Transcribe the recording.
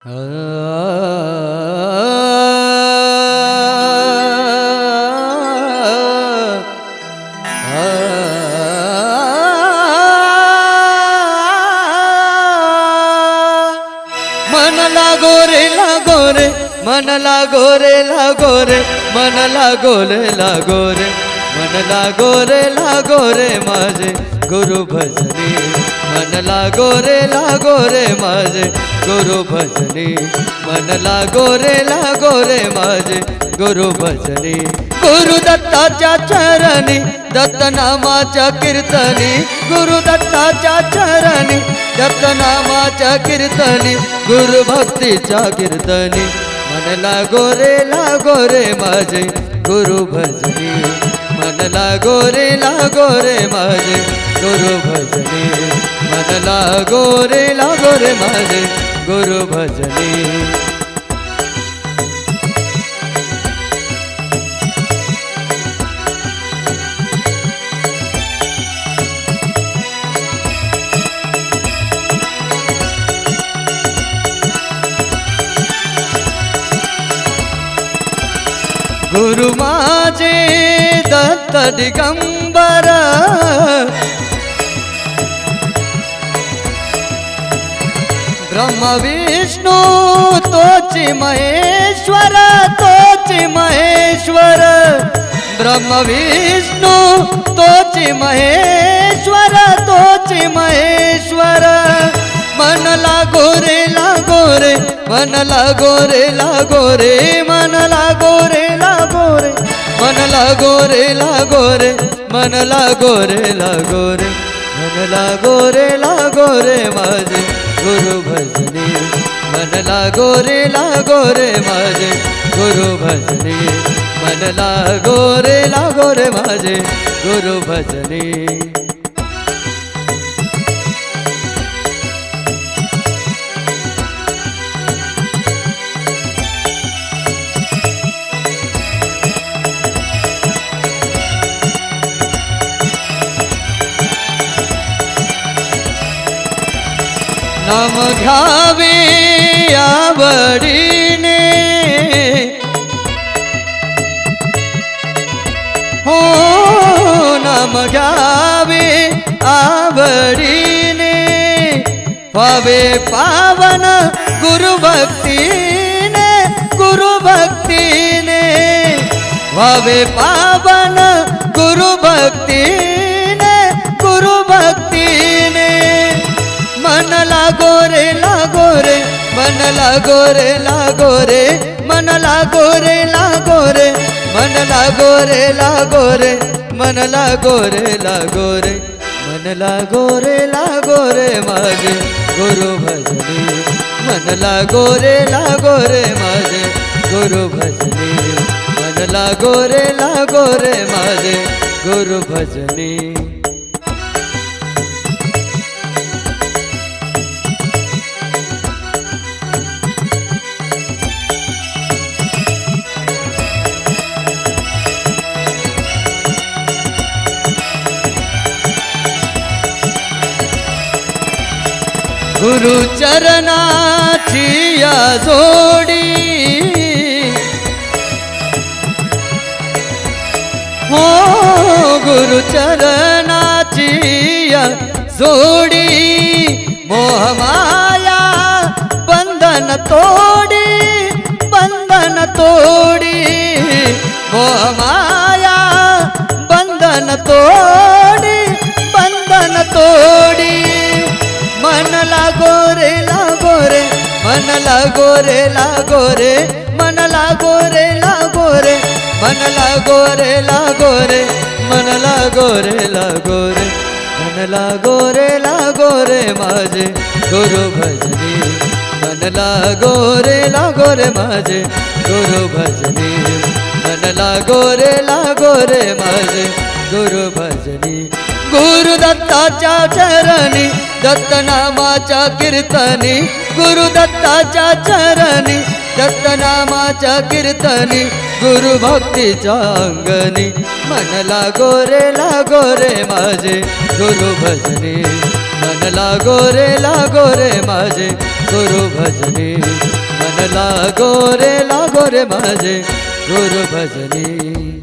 मन लागो रे लागो रे, मन लागो रे लागो रे, मन लागो रे लागो रे, मन लागो रे लागो रे माझे गुरु भजनी। मन लागो रे माझे गुरु भजनी, मन लागो रे माझे गुरु भजनी। गुरु दत्ताच्या चरणी दत्तनामाच्या कीर्तनी, गुरु दत्ताच्या चरणी दत्तनामाच्या कीर्तनी, गुरु भक्तीच्या कीर्तनी। मन लागो रे माझे गुरु भजनी, मन लागो रे माझे गुरु भजनी, मन लागो रे माझे गुरु भजनी। गुरु माझे दत्त दिगंबर, ब्रह्म विष्णु तोची महेश्वर, तोची महेश्वर, ब्रह्म विष्णु तोची महेश्वर, तोची महेश्वर। मन लागो रे मन लागो रे मन लागो रे मन लागो रे मन लागो रे मन लागो रे माझे गुरु भजनी। मन लागो रे माझे गुरु भजनी, मन लागो रे माझे गुरु भजनी। नाम घ्यावे आवडीने, हो नाम घ्यावे आवडीने, व्हावे पावन गुरु भक्तीने, गुरु भक्तीने, व्हावे पावन गुरु भक्तीने, गुरु भक्तीने। मन लागो रे मन लागो रे मन लागो रे मन लागो रे मन लागो रे मन लागो रे माझे गुरु भजनी। मन लागो रे माझे गुरु भजनी, मन लागो रे माझे गुरु भजनी। गुरु चरणाची या जोडी, हो गुरु चरणाची या जोडी, मोहमाया बंधन तोडी, बंधन तोडी, मोहमाया बंधन तोडी, बंधन तोडी। मन लागो रे मन लागो रे मन लागो रे मन लागो रे मन लागो रे मन लागो रे माझे गुरु भजनी। मन लागो रे माझे गुरु भजनी, मन लागो रे माझे गुरु भजनी। गुरु दत्ताच्या चरणी दत्तनामाच्या कीर्तनी, गुरु दत्ताच्या चरणी दत्तनामाच्या कीर्तनी, गुरु भक्तीच्या अंगणी। मन लागो रे माझे गुरु भजनी, मन लागो रे माझे गुरु भजनी मन लागो रे माझे गुरु भजनी